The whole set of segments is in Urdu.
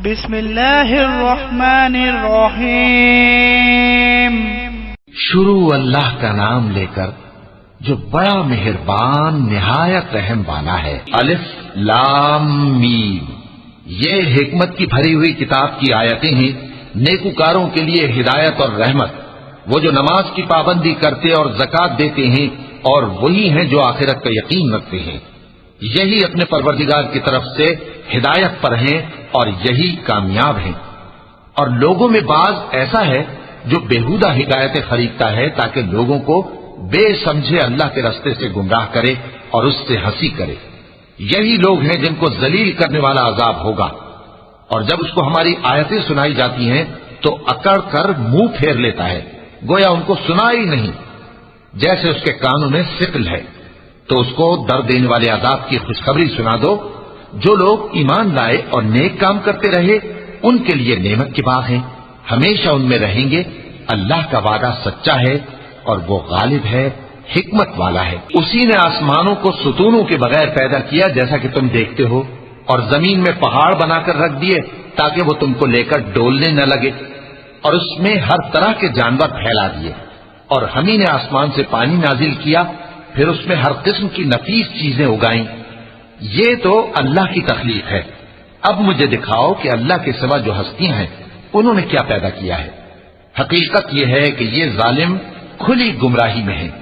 بسم اللہ الرحمن الرحیم۔ شروع اللہ کا نام لے کر جو بڑا مہربان نہایت رحم والا ہے۔ الف لام میم، یہ حکمت کی بھری ہوئی کتاب کی آیتیں ہیں، نیکوکاروں کے لیے ہدایت اور رحمت، وہ جو نماز کی پابندی کرتے اور زکوٰۃ دیتے ہیں، اور وہی ہیں جو آخرت کا یقین رکھتے ہیں، یہی اپنے پروردگار کی طرف سے ہدایت پر ہیں اور یہی کامیاب ہیں۔ اور لوگوں میں بعض ایسا ہے جو بےہودہ حکایتیں خریدتا ہے تاکہ لوگوں کو بے سمجھے اللہ کے رستے سے گمراہ کرے اور اس سے ہنسی کرے۔ یہی لوگ ہیں جن کو ذلیل کرنے والا عذاب ہوگا، اور جب اس کو ہماری آیتیں سنائی جاتی ہیں تو اکڑ کر منہ پھیر لیتا ہے، گویا ان کو سنا ہی نہیں، جیسے اس کے کانوں میں ثقل ہے۔ تو اس کو درد دینے والے عذاب کی خوشخبری سنا دو۔ جو لوگ ایمان لائے اور نیک کام کرتے رہے ان کے لیے نعمت کے باغ ہیں، ہمیشہ ان میں رہیں گے۔ اللہ کا وعدہ سچا ہے اور وہ غالب ہے، حکمت والا ہے۔ اسی نے آسمانوں کو ستونوں کے بغیر پیدا کیا جیسا کہ تم دیکھتے ہو، اور زمین میں پہاڑ بنا کر رکھ دیے تاکہ وہ تم کو لے کر ڈولنے نہ لگے، اور اس میں ہر طرح کے جانور پھیلا دیے۔ اور ہم ہی نے آسمان سے پانی نازل کیا، پھر اس میں ہر قسم کی نفیس چیزیں اگائیں۔ یہ تو اللہ کی تخلیق ہے۔ اب مجھے دکھاؤ کہ اللہ کے سوا جو ہستیاں ہیں انہوں نے کیا پیدا کیا ہے۔ حقیقت یہ ہے کہ یہ ظالم کھلی گمراہی میں ہیں۔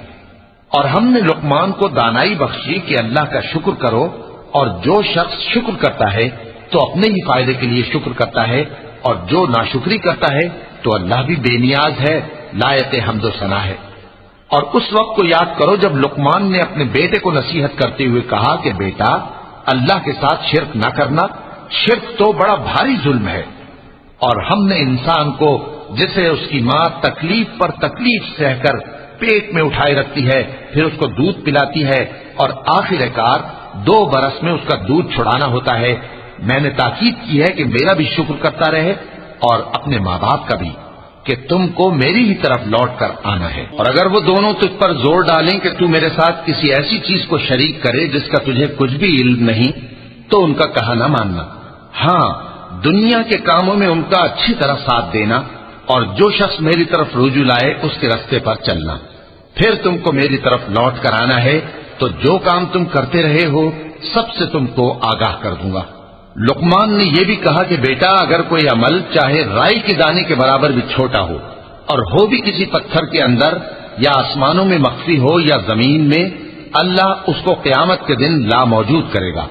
اور ہم نے لقمان کو دانائی بخشی کہ اللہ کا شکر کرو، اور جو شخص شکر کرتا ہے تو اپنے ہی فائدے کے لیے شکر کرتا ہے، اور جو ناشکری کرتا ہے تو اللہ بھی بے نیاز ہے، لائق حمد و ثنا ہے۔ اور اس وقت کو یاد کرو جب لقمان نے اپنے بیٹے کو نصیحت کرتے ہوئے کہا کہ بیٹا، اللہ کے ساتھ شرک نہ کرنا، شرک تو بڑا بھاری ظلم ہے۔ اور ہم نے انسان کو جسے اس کی ماں تکلیف پر تکلیف سہ کر پیٹ میں اٹھائے رکھتی ہے، پھر اس کو دودھ پلاتی ہے، اور آخر کار 2 برس میں اس کا دودھ چھڑانا ہوتا ہے، میں نے تاکید کی ہے کہ میرا بھی شکر کرتا رہے اور اپنے ماں باپ کا بھی، کہ تم کو میری ہی طرف لوٹ کر آنا ہے۔ اور اگر وہ دونوں تجھ پر زور ڈالیں کہ تو میرے ساتھ کسی ایسی چیز کو شریک کرے جس کا تجھے کچھ بھی علم نہیں، تو ان کا کہا نہ ماننا۔ ہاں، دنیا کے کاموں میں ان کا اچھی طرح ساتھ دینا، اور جو شخص میری طرف رجوع لائے اس کے راستے پر چلنا۔ پھر تم کو میری طرف لوٹ کر آنا ہے تو جو کام تم کرتے رہے ہو سب سے تم کو آگاہ کر دوں گا۔ لقمان نے یہ بھی کہا کہ بیٹا، اگر کوئی عمل چاہے رائی کے دانے کے برابر بھی چھوٹا ہو، اور ہو بھی کسی پتھر کے اندر یا آسمانوں میں مخفی ہو یا زمین میں، اللہ اس کو قیامت کے دن لا موجود کرے گا۔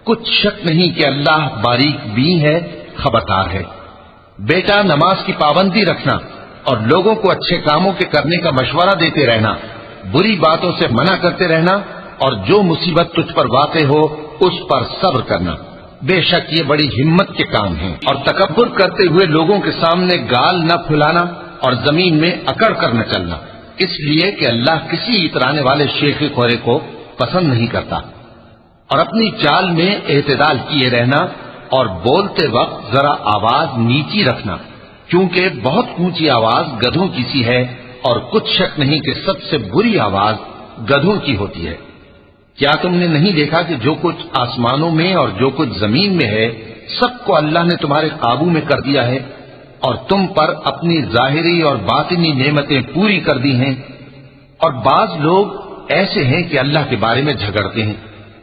کچھ شک نہیں کہ اللہ باریک بین ہے، خبردار ہے۔ بیٹا، نماز کی پابندی رکھنا اور لوگوں کو اچھے کاموں کے کرنے کا مشورہ دیتے رہنا، بری باتوں سے منع کرتے رہنا، اور جو مصیبت تجھ پر واقع ہو اس پر صبر کرنا۔ بے شک یہ بڑی ہمت کے کام ہیں۔ اور تکبر کرتے ہوئے لوگوں کے سامنے گال نہ پھلانا اور زمین میں اکڑ کر نہ چلنا، اس لیے کہ اللہ کسی اترانے والے شیخ خورے کو پسند نہیں کرتا۔ اور اپنی چال میں اعتدال کیے رہنا، اور بولتے وقت ذرا آواز نیچی رکھنا، کیونکہ بہت اونچی آواز گدھوں کی سی ہے، اور کچھ شک نہیں کہ سب سے بری آواز گدھوں کی ہوتی ہے۔ کیا تم نے نہیں دیکھا کہ جو کچھ آسمانوں میں اور جو کچھ زمین میں ہے سب کو اللہ نے تمہارے قابو میں کر دیا ہے، اور تم پر اپنی ظاہری اور باطنی نعمتیں پوری کر دی ہیں۔ اور بعض لوگ ایسے ہیں کہ اللہ کے بارے میں جھگڑتے ہیں،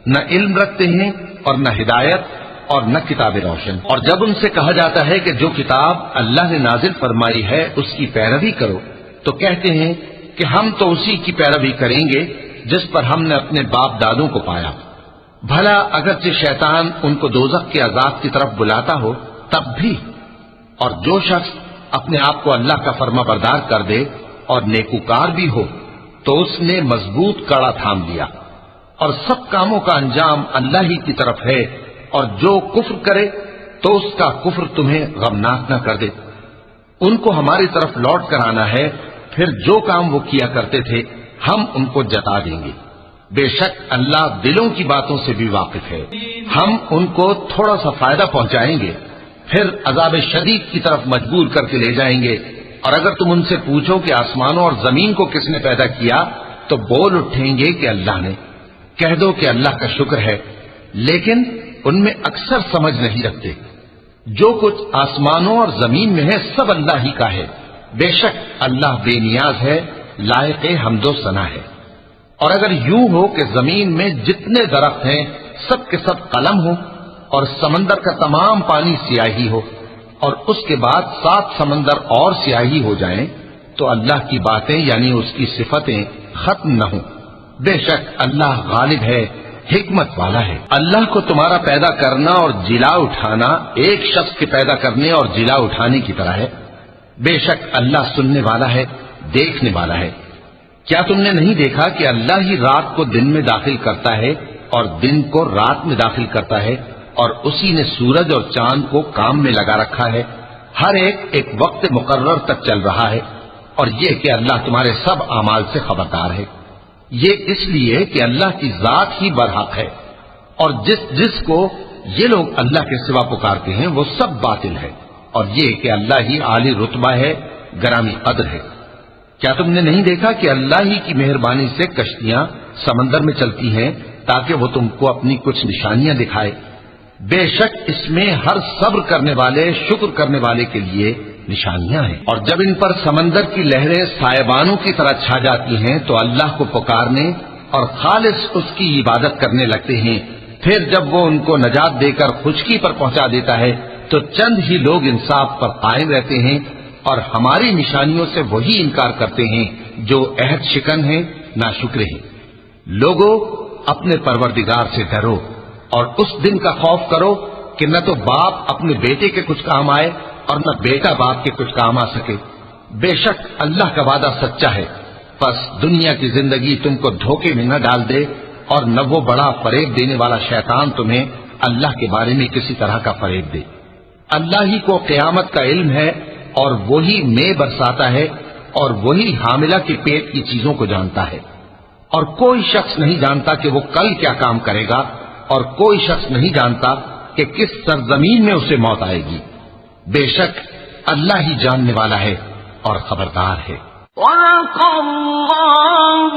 نہ علم رکھتے ہیں اور نہ ہدایت اور نہ کتاب روشن۔ اور جب ان سے کہا جاتا ہے کہ جو کتاب اللہ نے نازل فرمائی ہے اس کی پیروی کرو، تو کہتے ہیں کہ ہم تو اسی کی پیروی کریں گے جس پر ہم نے اپنے باپ دادوں کو پایا۔ بھلا اگرچہ شیطان ان کو دوزخ کے عذاب کی طرف بلاتا ہو تب بھی۔ اور جو شخص اپنے آپ کو اللہ کا فرما بردار کر دے اور نیکوکار بھی ہو تو اس نے مضبوط کڑا تھام لیا، اور سب کاموں کا انجام اللہ ہی کی طرف ہے۔ اور جو کفر کرے تو اس کا کفر تمہیں غمناک نہ کر دے۔ ان کو ہماری طرف لوٹ کر آنا ہے، پھر جو کام وہ کیا کرتے تھے ہم ان کو جتا دیں گے۔ بے شک اللہ دلوں کی باتوں سے بھی واقف ہے۔ ہم ان کو تھوڑا سا فائدہ پہنچائیں گے، پھر عذاب شدید کی طرف مجبور کر کے لے جائیں گے۔ اور اگر تم ان سے پوچھو کہ آسمانوں اور زمین کو کس نے پیدا کیا تو بول اٹھیں گے کہ اللہ نے۔ کہہ دو کہ اللہ کا شکر ہے، لیکن ان میں اکثر سمجھ نہیں رکھتے۔ جو کچھ آسمانوں اور زمین میں ہے سب اللہ ہی کا ہے، بے شک اللہ بے نیاز ہے، لائق حمد و ثنا ہے۔ اور اگر یوں ہو کہ زمین میں جتنے درخت ہیں سب کے سب قلم ہو اور سمندر کا تمام پانی سیاہی ہو اور اس کے بعد 7 سمندر اور سیاہی ہو جائیں تو اللہ کی باتیں یعنی اس کی صفتیں ختم نہ ہوں۔ بے شک اللہ غالب ہے، حکمت والا ہے۔ اللہ کو تمہارا پیدا کرنا اور جلا اٹھانا ایک شخص کے پیدا کرنے اور جلا اٹھانے کی طرح ہے۔ بے شک اللہ سننے والا ہے، دیکھنے والا ہے۔ کیا تم نے نہیں دیکھا کہ اللہ ہی رات کو دن میں داخل کرتا ہے اور دن کو رات میں داخل کرتا ہے، اور اسی نے سورج اور چاند کو کام میں لگا رکھا ہے، ہر ایک وقت مقرر تک چل رہا ہے، اور یہ کہ اللہ تمہارے سب اعمال سے خبردار ہے۔ یہ اس لیے کہ اللہ کی ذات ہی برحق ہے، اور جس کو یہ لوگ اللہ کے سوا پکارتے ہیں وہ سب باطل ہے، اور یہ کہ اللہ ہی عالی رتبہ ہے، گرامی قدر ہے۔ کیا تم نے نہیں دیکھا کہ اللہ ہی کی مہربانی سے کشتیاں سمندر میں چلتی ہیں تاکہ وہ تم کو اپنی کچھ نشانیاں دکھائے؟ بے شک اس میں ہر صبر کرنے والے، شکر کرنے والے کے لیے نشانیاں ہیں۔ اور جب ان پر سمندر کی لہریں سائبانوں کی طرح چھا جاتی ہیں تو اللہ کو پکارنے اور خالص اس کی عبادت کرنے لگتے ہیں، پھر جب وہ ان کو نجات دے کر خشکی پر پہنچا دیتا ہے تو چند ہی لوگ انصاف پر قائم رہتے ہیں، اور ہماری نشانیوں سے وہی انکار کرتے ہیں جو عہد شکن ہیں، ناشکرے ہیں۔ لوگوں اپنے پروردگار سے ڈرو اور اس دن کا خوف کرو کہ نہ تو باپ اپنے بیٹے کے کچھ کام آئے اور نہ بیٹا باپ کے کچھ کام آ سکے۔ بے شک اللہ کا وعدہ سچا ہے، پس دنیا کی زندگی تم کو دھوکے میں نہ ڈال دے، اور نہ وہ بڑا فریب دینے والا شیطان تمہیں اللہ کے بارے میں کسی طرح کا فریب دے۔ اللہ ہی کو قیامت کا علم ہے، اور وہی مے برساتا ہے، اور وہی حاملہ کے پیٹ کی چیزوں کو جانتا ہے، اور کوئی شخص نہیں جانتا کہ وہ کل کیا کام کرے گا، اور کوئی شخص نہیں جانتا کہ کس سرزمین میں اسے موت آئے گی۔ بے شک اللہ ہی جاننے والا ہے اور خبردار ہے۔ وَلَقَ اللَّهُ